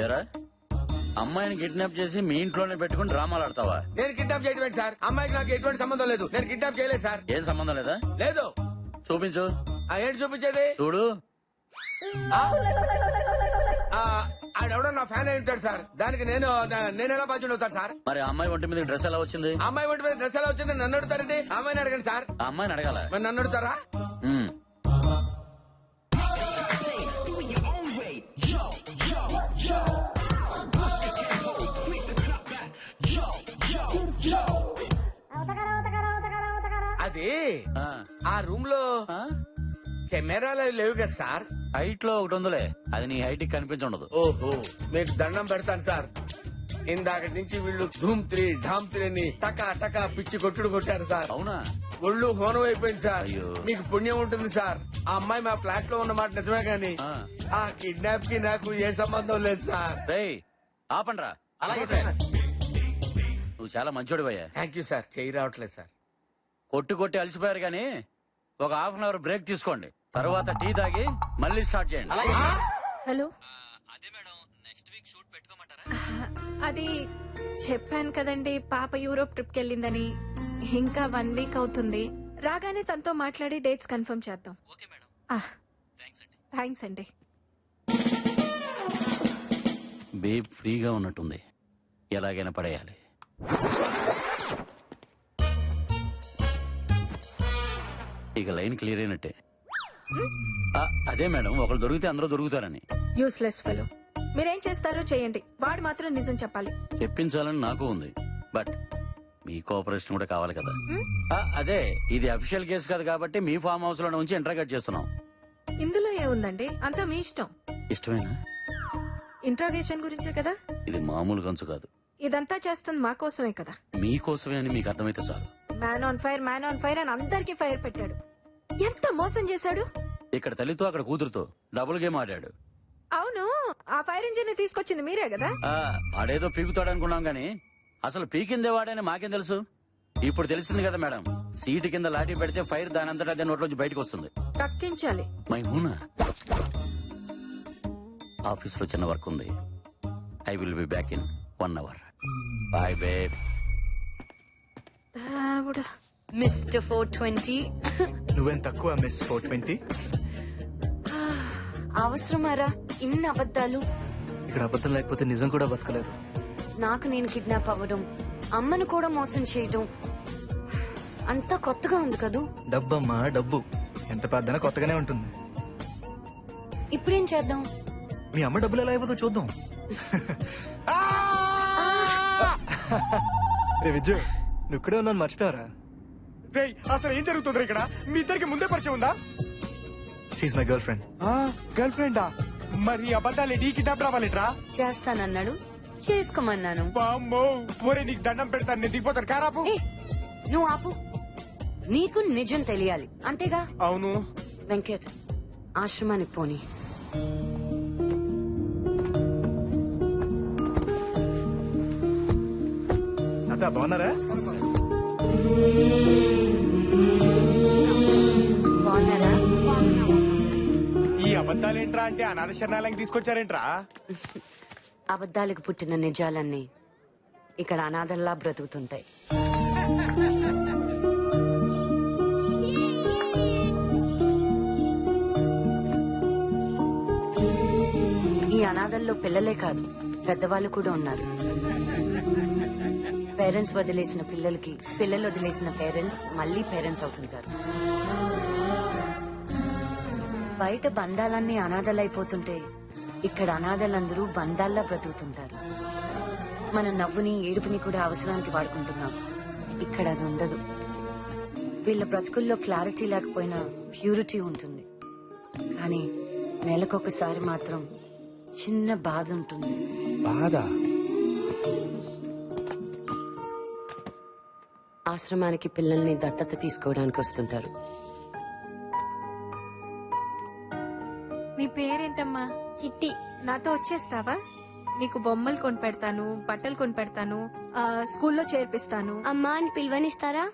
ఎరా అమ్మాయిని కిడ్నాప్ చేసి మీ ఇంట్లోనే పెట్టుకుని డ్రామాలు ఆడతావా? నేను కిడ్నాప్ చేయడం సార్. అమ్మాయికి నాకు ఎటువంటి సంబంధం లేదు. నేను కిడ్నాప్ చేయలేదు సార్. ఏం సంబంధం లేదా? లేదు. చూపించు. ఏంటి చూపించేది? చూడు. ఆడెవడో నా ఫ్యాన్ అయి ఉంటాడు సార్. దానికి నేను ఎలా బాధ్యుడు అవుతాను సార్? మరి ఆ అమ్మాయి ఒంటి మీద డ్రెస్ ఎలా వచ్చింది? అమ్మాయి ఒంటి మీద డ్రెస్ ఎలా వచ్చింది నన్ను అడుగుతారండి? అమ్మాయిని అడగండి సార్. ఆ అమ్మాయిని అడగాల? మరి నన్ను అడుగుతారా? అది ఆ రూమ్ లో కెమెరాలు లేవు కదా సార్. హైట్ లో ఒకటి ఉందిలే, అది నీ హైట్ కి కనిపించుండదు. ఓహో, మీకు దండం పెడతాను సార్. ఇందాక నుంచి వీళ్ళు ధూమ్ 3 ఢామ్ 3 అని టకా టకా పిచ్చి కొట్టుడు కొట్టారు సార్. అవునా? ఒళ్ళు హోనం అయిపోయింది సార్. అయ్యో. మీకు పుణ్యం ఉంటుంది సార్. ఆ అమ్మాయి మా ఫ్లాట్ లో ఉన్నమాట నిజమే గాని ఆ కిడ్నాప్ కి నాకు ఏ సంబంధం లేదు సార్. రేయ్ ఆపండ్రా. అలాగే సార్. నువ్వు చాలా మంచోడివయ్యా. Thank you sir. చేయి రావట్లేదు సార్. కొట్టి కొట్టి అలసిపోయారు గానీ ఒక హాఫ్ అన్ అవర్ బ్రేక్ తీసుకోండి. తర్వాత టీ తాగి మళ్ళీ స్టార్ట్ చేయండి. హలో. అదే మేడం, నెక్స్ట్ వీక్ షూట్ పెట్టుకోమంటారా? అది చెప్పాను కదండి, పాప యూరోప్ ట్రిప్ కి వెళ్ళిందని. ఇంకా 1 వీక్ అవుతుంది. రాగానే తనతో మాట్లాడి డేట్స్ కన్ఫర్మ్ చేద్దాం. Okay madam. థ్యాంక్స్ అండి. బేబ్ ఫ్రీగా ఉన్నట్టుంది, ఎలాగైనా పడేయాలి. ఇక లైన్ క్లియర్ అయినట్టే. అదే మేడం, ఒకళ్ళు దొరికితే అందరూ దొరుకుతారని. Useless fellow. మీరేం చేస్తారో చేయండి, వాడు మాత్రం నిజం చెప్పాలి. చెప్పించాలని నాకు ఉంది, బట్ మీ కోఆపరేషన్ కూడా కావాలి కదా. అదే, ఇది అఫీషియల్ కేసు కాదు కాబట్టి మీ ఫామ్ హౌస్ లో ఉంచి ఇంట్రాగేట్ చేస్తున్నాం. ఇందులో ఏముందండి, అంతా మీ ఇష్టం. ఇష్టమేనా? ఇంట్రాగేషన్ గురించే కదా. ఇది మామూలు గంచు కాదు. ఇదంతా చేస్తుంది మా కోసమే కదా. మీకోసమే అని మీకు అర్థమైతే చాలు. మ్యాన్ ఆన్ ఫైర్ అని అందరికీ ఫైర్ పెట్టాడు. ఎంత మోసం చేశాడు. ఇక్కడ తల్లితో అక్కడ కూతురుతో డబుల్ గేమ్ ఆడాడు. అవును, ఆ ఫైర్ ఇంజిన్ ని తీసుకొచ్చింది మీరే కదా. వాడేదో పీకుతాడు అనుకున్నాం గానీ అసలు పీకిందే వాడని మాకేం తెలుసు. ఇప్పుడు తెలిసింది కదా మేడం, సీటు కింద లాఠీ పెడితే ఫైర్ దానంతటా అదే నోట్లోంచి బయటకు వస్తుంది. తక్కించాలి. మైమూనా, ఆఫీస్ లో చిన్న వర్క్ ఉంది. I will be back in 1 hour. Bye babe. Mister 420. నువ్వేం తక్కువ మిస్ 420. అవసరమారా ఇన్ని అబద్ధాలు? ఇక్కడ అబద్ధం లేకపోతే నిజం కూడా బతకలేదు. నాకు నేను కిడ్నాప్ అవ్వడం, అమ్మను కూడా మోసం చేయడం అంతా కొత్తగా ఉంది కదూ. డబ్బమ్మా డబ్బు, ఎంత పెద్దనా కొత్తగానే ఉంటుంది. ఇప్పుడేం చేద్దాం? మీ అమ్మ డబ్బులు ఎలా అయిపోతుందో చూద్దాం. రే విజయ్, నువ్వు ఇక్కడే ఉన్నాను మర్చిపోయారా? అసలు ఏం జరుగుతుంది ఇక్కడ? మీ ఇద్దరికి ముందే పరిచయం ఉందా? She my girlfriend. గర్ల్ ఫ్రెండా? మరి అబద్ధాలు నీ కిడ్నాప్ రావాలిట్రా? చేస్తానన్నాడు, చేసుకోమన్నాను. నీకు దండం పెడతాను, నేను దిగిపోతాను. కారాపు. నువ్వు ఆపు, నీకు నిజం తెలియాలి అంతేగా. అవును. వెంకట్, ఆశ్రమానికి పోని. అత్త బాగున్నారా? బాగున్నారా? ఈ అబద్ధాలేంట్రా అంటే అనాథ శరణాలయం తీసుకొచ్చారేంట్రా? అబద్ధాలకు పుట్టిన నిజాలన్నీ ఇక్కడ అనాథల్లా బ్రతుకుతుంటాయి. ఈ అనాథల్లో పిల్లలే కాదు, పెద్దవాళ్ళు కూడా ఉన్నారు. పేరెంట్స్ వదిలేసిన పిల్లలకి, పిల్లలు వదిలేసిన పేరెంట్స్ మళ్ళీ పేరెంట్స్ అవుతుంటారు. బయట బంధాలన్నీ అనాథలైపోతుంటే ఇక్కడ అనాథలందరూ బంధాల్లా బ్రతుకుతుంటారు. మన నవ్వుని, ఏడుపుని కూడా అవసరానికి వాడుకుంటున్నాం. ఇక్కడ అది ఉండదు. వీళ్ళ బ్రతుకుల్లో క్లారిటీ లేకపోయినా ప్యూరిటీ ఉంటుంది. కానీ నెలకొకసారి మాత్రం చిన్న బాధ ఉంటుంది. బాధ? ఆశ్రమానికి పిల్లల్ని దత్తత తీసుకోవడానికి వస్తుంటారు. నీ పేరేంటమ్మా? చిట్టి. నాతో వచ్చేస్తావా? నీకు బొమ్మలు కొనిపెడతాను, బట్టలు కొనిపెడతాను, స్కూల్లో చేర్పిస్తాను. అమ్మా అని పిలువనిస్తారా?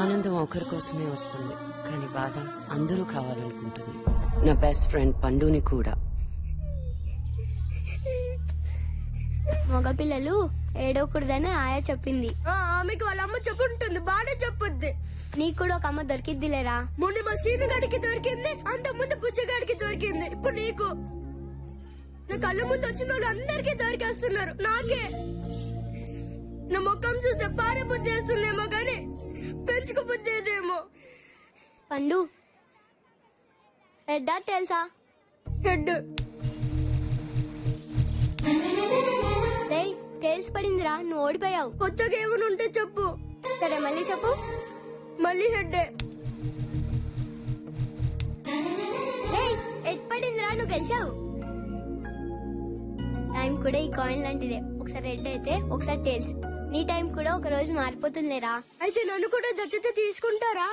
ఆనందం ఒకరి కోసమే వస్తుంది, కానీ బాధ అందరూ కావాలనుకుంటుంది. నా బెస్ట్ ఫ్రెండ్ పండుని కూడా. మగపిల్లలు ఏడవకూడదని ఆయా చెప్పింది. ఆమెకి వాళ్ళ అమ్మ చెప్పుంటుంది, బాగా చెప్పుద్ది. నీకు కూడా ఒక అమ్మ దొరికిద్దిలేరా? మొన్న మా సీనుగాడికి దొరికింది, అంత ముందు పుచ్చగాడికి దొరికింది, ఇప్పుడు నీకు. నా కళ్ళ ముందు వచ్చిన వాళ్ళు అందరికీ దొరికేస్తున్నారు, నాకే. నా ముఖం చూస్తే పారే బుద్ధి వేస్తుందేమో గాని పెంచుకు బుద్ధి ఏదేమో. పండు హెడ్డా తెలుసా? హెడ్. టేల్స్ పడిందిరా, నువ్వు ఓడిపోయావు. కొత్తగా ఏమైనా ఉంటే చెప్పు. సరే మళ్ళీ చెప్పు. మళ్ళీ హెడ్డే. హెడ్ పడిందిరా, నువ్వు గెలిచావు. టైం కూడా ఈ కాయిన్ లాంటిదే, ఒకసారి హెడ్ అయితే ఒకసారి టేల్స్. నీ టైం కూడా ఒక రోజు మారిపోతుందిలేరా. అయితే నన్ను కూడా దత్తత తీసుకుంటారా?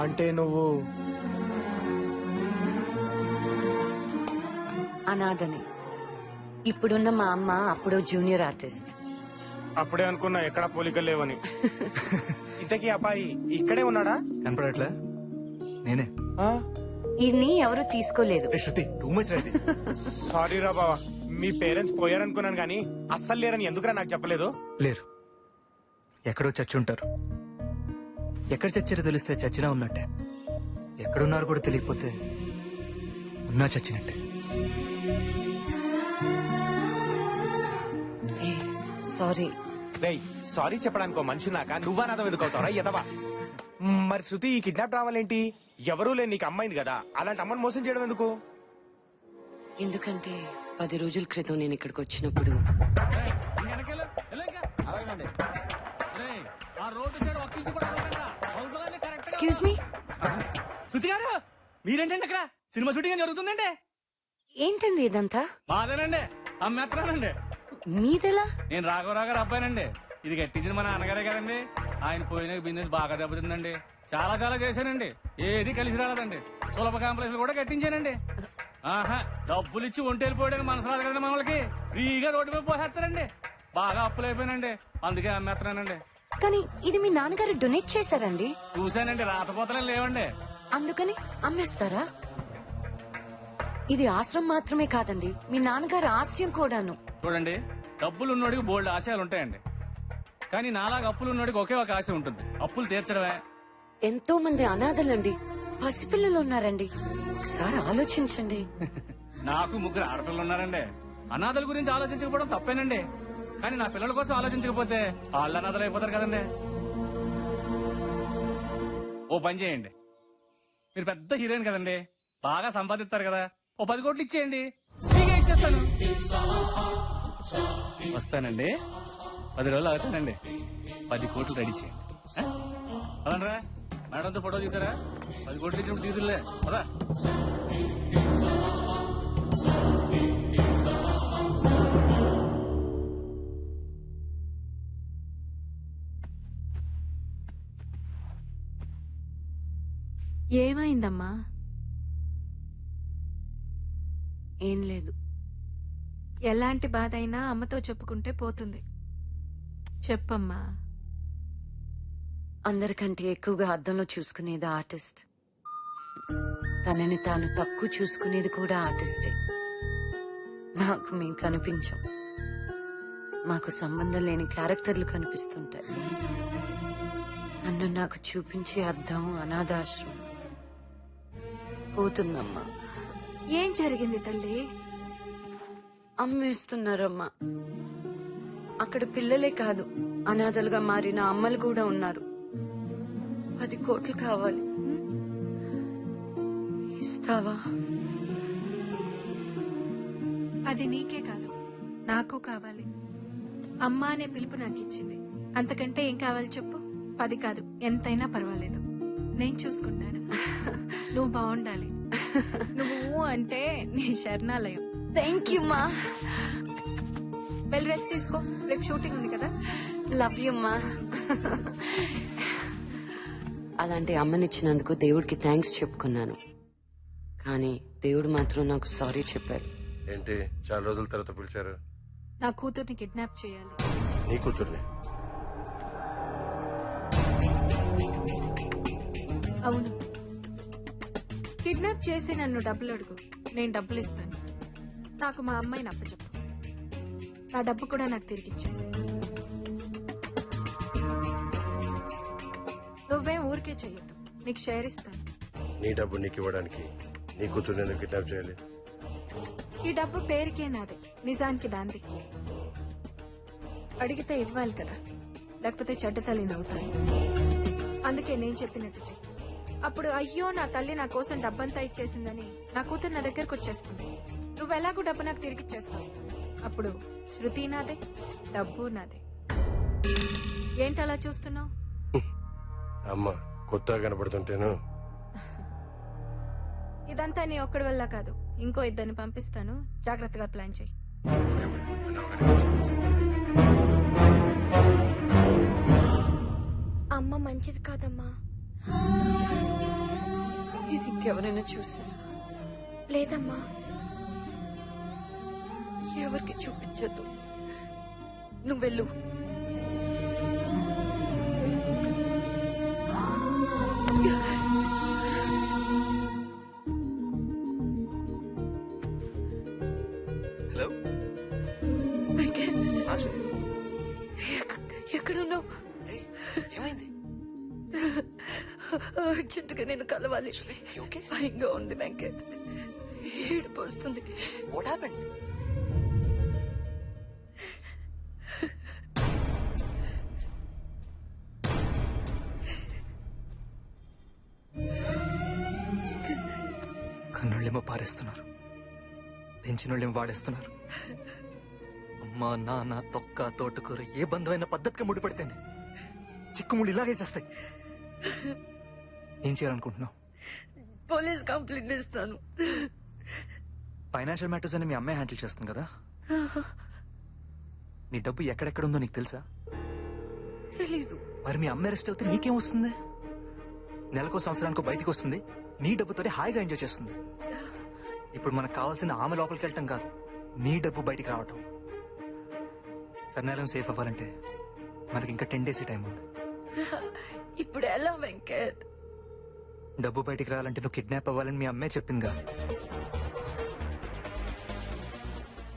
అంటే నువ్వు అనాథని. ఇప్పుడున్న మా అమ్మ అప్పుడు జూనియర్ ఆర్టిస్ట్. అప్పుడే అనుకున్నా ఎక్కడా పోలికలు లేవని. ఇంతకీ అబ్బాయి ఇక్కడే ఉన్నాడా? కనపడట్లే? నేనే. ఇన్ని ఎవరు తీసుకోలేదు. ఏ శృతి, టూ మచ్ రైట్. సారీ రా బావా, మీ పేరెంట్స్ పోయారనుకున్నాను కానీ అస్సలు లేరని ఎందుకురా నాకు చెప్పలేదు? లేరు, ఎక్కడో చచ్చి ఉంటారు. ఎక్కడ చచ్చారో తెలిస్తే చచ్చినా ఉన్నట్టే, ఎక్కడున్నారు కూడా తెలియకపోతే ఉన్నా చచ్చినట్టే. సారీ. రేయ్, సారీ చెప్పడానికి మనిషి నాక నువ్వా నాదో ఎదుకవుతావరా ఎదవా? మరి శృతి ఈ కిడ్నాప్ రావాలేంటి? ఎవరూ లేని నీకు అమ్మాయింది కదా, అలాంటి అమ్మని మోసం చేయడం ఎందుకు? ఎందుకంటే 10 రోజుల క్రితం నేను ఇక్కడికి వచ్చినప్పుడు ఎక్స్క్యూజ్ మీ. శృతి గారు, మీరేంటండి అక్కడ? సినిమా షూటింగ్ జరుగుతుందండి. ఏంటండి ఇదంతా? మాదేనండి, అమ్మేస్తున్నానండి. మీదెలా? నేను రాఘవరావు గారు అబ్బాయినండి. ఇది కట్టించిన మా నాన్నగారే కదండి. ఆయన పోయిన బిజినెస్ బాగా దెబ్బతిందండి. చాలా చాలా చేశానండి, ఏది కలిసి రాలేదండి. సులభ కాంప్లెక్స్ కూడా కట్టించానండి. ఆహా, డబ్బులు ఇచ్చి ఒంటి వెళ్ళిపోయాడు మనసు రాదు కదండి మనకి. ఫ్రీగా రోడ్డు మీద పోసేస్తారండి. బాగా అప్పులు అయిపోయినండి, అందుకే అమ్మేస్తున్నానండి. కానీ ఇది మీ నాన్నగారు డొనేట్ చేశారండి. చూశానండి, రాతపోతలే లేవండి. అందుకని అమ్మేస్తారా? ఇది ఆశ్రమం మాత్రమే కాదండి, మీ నాన్నగారు ఆశయం కూడాను. చూడండి, డబ్బులు ఉన్నోడికి బోల్డ్ ఆశయాలు ఉంటాయండి. కానీ నాలాగా అప్పులు ఉన్నోడికి ఒకే ఒక ఆశ ఉంటుంది, అప్పులు తీర్చడమే. ఎంతో మంది అనాథలండి, పసిపిల్లలు ఉన్నారండి. ఒకసారి ఆలోచించండి. నాకు 3 ఆడపిల్లలు ఉన్నారండి. అనాథల గురించి ఆలోచించకపోవడం తప్పేనండి. కానీ నా పిల్లల కోసం ఆలోచించకపోతే వాళ్ళు అనాథలు అయిపోతారు కదండి. ఓ పని చేయండి, మీరు పెద్ద హీరోయిన్ కదండి, బాగా సంపాదిస్తారు కదా, ఓ 10 కోట్లు ఇచ్చేయండి, ఫ్రీగా ఇచ్చేస్తాను. వస్తానండి, 10 రోజులు అవుతానండి. 10 కోట్లు రెడీ చేయండి. అలానరా మేడంతో ఫోటో దిగుతారా? 10 కోట్లు ఇచ్చినప్పుడు దిగుతులే అదా. ఏమైందమ్మా? ఏం లేదు. ఎలాంటి బాధ అయినా అమ్మతో చెప్పుకుంటే పోతుంది. చెప్పమ్మా. అందరికంటే ఎక్కువగా అద్దంలో చూసుకునేది ఆర్టిస్ట్. తనని తాను తక్కువ చూసుకునేది కూడా ఆర్టిస్టే. నాకు మేము కనిపించాం, మాకు సంబంధం లేని క్యారెక్టర్లు కనిపిస్తుంటాయి. నన్ను నాకు చూపించే అద్దం అనాథాశ్రమం. పోతుందమ్మా. ఏం జరిగింది తల్లి? అమ్మేస్తున్నారమ్మా. అక్కడ పిల్లలే కాదు, అనాథలుగా మారిన అమ్మలు కూడా ఉన్నారు. 10 కోట్లు కావాలి, ఇస్తావా? అది నీకే కాదు, నాకు కావాలి. అమ్మ అనే పిలుపు నాకు ఇచ్చింది, అంతకంటే ఏం కావాలి చెప్పు? 10 కాదు, ఎంతైనా పర్వాలేదు, నేను చూసుకుంటాను. నువ్వు బాగుండాలి. నువ్వు అంటే నీ శరణాలయం. థ్యాంక్ యూ మా. వెళ్ళి రెస్ట్ తీసుకో, రేపు షూటింగ్ ఉంది కదా. లవ్ యూ మా. అలాంటి అమ్మనిచ్చినందుకు దేవుడికి థ్యాంక్స్ చెప్పుకున్నాను, కానీ దేవుడు మాత్రం నాకు సారీ చెప్పాడు. ఏంటి చాలా రోజుల తర్వాత పిలిచారు? నా కూతుర్ని కిడ్నాప్ చేయాలి. నీ కూతుర్ని? అవును. కిడ్నాప్ చేసి నన్ను డబ్బులు అడుగు, నేను డబ్బులు ఇస్తాను. నాకు మా అమ్మాయిని అప్పచెప్పు. నా డబ్బు కూడా నాకు తిరిగి ఇచ్చేసి. నువ్వేం ఊరికే చెయ్యొద్దు, నీకు షేర్ ఇస్తాను. నీ డబ్బు నీకు ఇవ్వడానికి నీ కూతురు ఎందుకు కిడ్నాప్ చేయాలి? ఈ డబ్బు పేరుకే నాదే, నిజానికి దాంది. అడిగితే ఇవ్వాలి కదా, లేకపోతే చెడ్డ తల్లి నవ్వుతాను. అందుకే నేను చెప్పినట్టు చెయ్యి. అప్పుడు అయ్యో నా తల్లి నా కోసం డబ్బంతా ఇచ్చేసిందని నా కూతురు నా దగ్గరకు వచ్చేస్తుంది. నువ్వు ఎలాగూ డబ్బు నాకు తిరిగిచ్చేస్తావు. అప్పుడు శృతి నాదే, డబ్బు నాదే. ఏంటలా చూస్తున్నావు? అమ్మ కొత్తగా కనపడుతుంటేను. ఇదంతా నీ ఒక్కడి వల్ల కాదు, ఇంకో ఇద్దరిని పంపిస్తాను. జాగ్రత్తగా ప్లాన్ చెయ్యి. అమ్మ మంచిది కాదమ్మా. ఇది ఇంకెవరైనా చూసారా? లేదమ్మా. ఎవరికి చూపించద్దు. నువ్వు వెళ్ళు. హలో. ఆ, శృతి. ఎక్కడున్నావు? ఏయ్, ఏమైంది? అర్జెంటుగా నేను కలవాలి. శృతి, you okay? భయంగా ఉంది వెంకట్. ఏడుపు వస్తుంది. What happened? కన్నోళ్ళేమో పారేస్తున్నారు, పెంచినోళ్ళేమో వాడేస్తున్నారు. అమ్మ నాన్న తొక్క తోటకూర ఏ బంధమైన పద్ధతిగా ముడిపడితేనే చిక్కుముళ్ళు ఇలాగే చేస్తాయి. ఏం చేయాలనుకుంటున్నావు? పోలీస్ కంప్లైంట్ ఇస్తాను. ఫైనాన్షియల్ మ్యాటర్స్ అని మీ అమ్మాయి హ్యాండిల్ చేస్తుంది కదా. నీ డబ్బు ఎక్కడెక్కడ ఉందో నీకు తెలుసా? తెలీదు. మరి మీ అమ్మాయి అరెస్ట్ అవుతే నీకేం వస్తుంది? నెలకో సంవత్సరానికో బయటికి వస్తుంది, నీ డబ్బుతోనే హాయిగా ఎంజాయ్ చేస్తుంది. ఇప్పుడు మనకు కావాల్సింది ఆమె లోపలికి వెళ్ళటం కాదు, నీ డబ్బు బయటికి రావటం. సర్నేలం సేఫ్ అవ్వాలంటే మనకి ఇంకా 10 days టైం ఉంది. ఇప్పుడు ఎలా వెంకట్? డబ్బు బయటికి రావాలంటే నువ్వు కిడ్నాప్ అవ్వాలని మీ అమ్మే చెప్పిందిగా.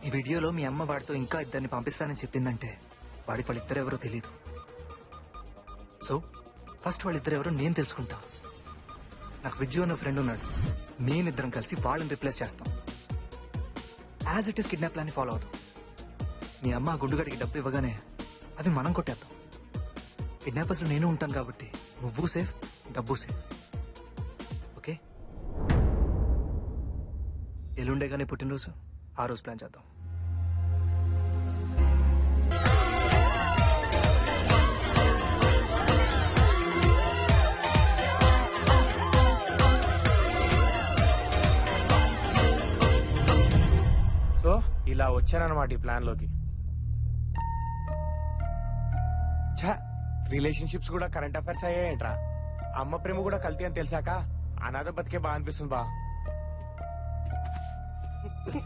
ఈ వీడియోలో మీ అమ్మ వాడితో ఇంకా ఇద్దరిని పంపిస్తానని చెప్పిందంటే వాడికి వాళ్ళిద్దరెవరో తెలియదు. సో ఫస్ట్ వాళ్ళిద్దరెవరో నేను తెలుసుకుంటా. నాకు విజ్జు అన్న ఫ్రెండ్ ఉన్నాడు, మేమిద్దరం కలిసి వాళ్ళని రిప్లేస్ చేస్తాం. As it is kidnap plan follow అవుతాం. మీ అమ్మ ఆ గుండుగడికి డబ్బు ఇవ్వగానే అవి మనం కొట్టేద్దాం. కిడ్నాపర్స్ లో నేను ఉంటాను కాబట్టి నువ్వు సేఫ్, డబ్బు సేఫ్. ఓకే? ఎల్లుండే కానీ పుట్టినరోజు, ఆ రోజు ప్లాన్ చేద్దాం. సో ఇలా వచ్చానన్నమాట ఈ ప్లాన్ లోకి. రిలేషన్షిప్స్ కూడా కరెంట్ అఫైర్స్ అయ్యాయంట్రా. అమ్మ ప్రేమ కూడా కల్తీ అని తెలిసాక అనాథ బతికే బాగా అనిపిస్తుంది బా.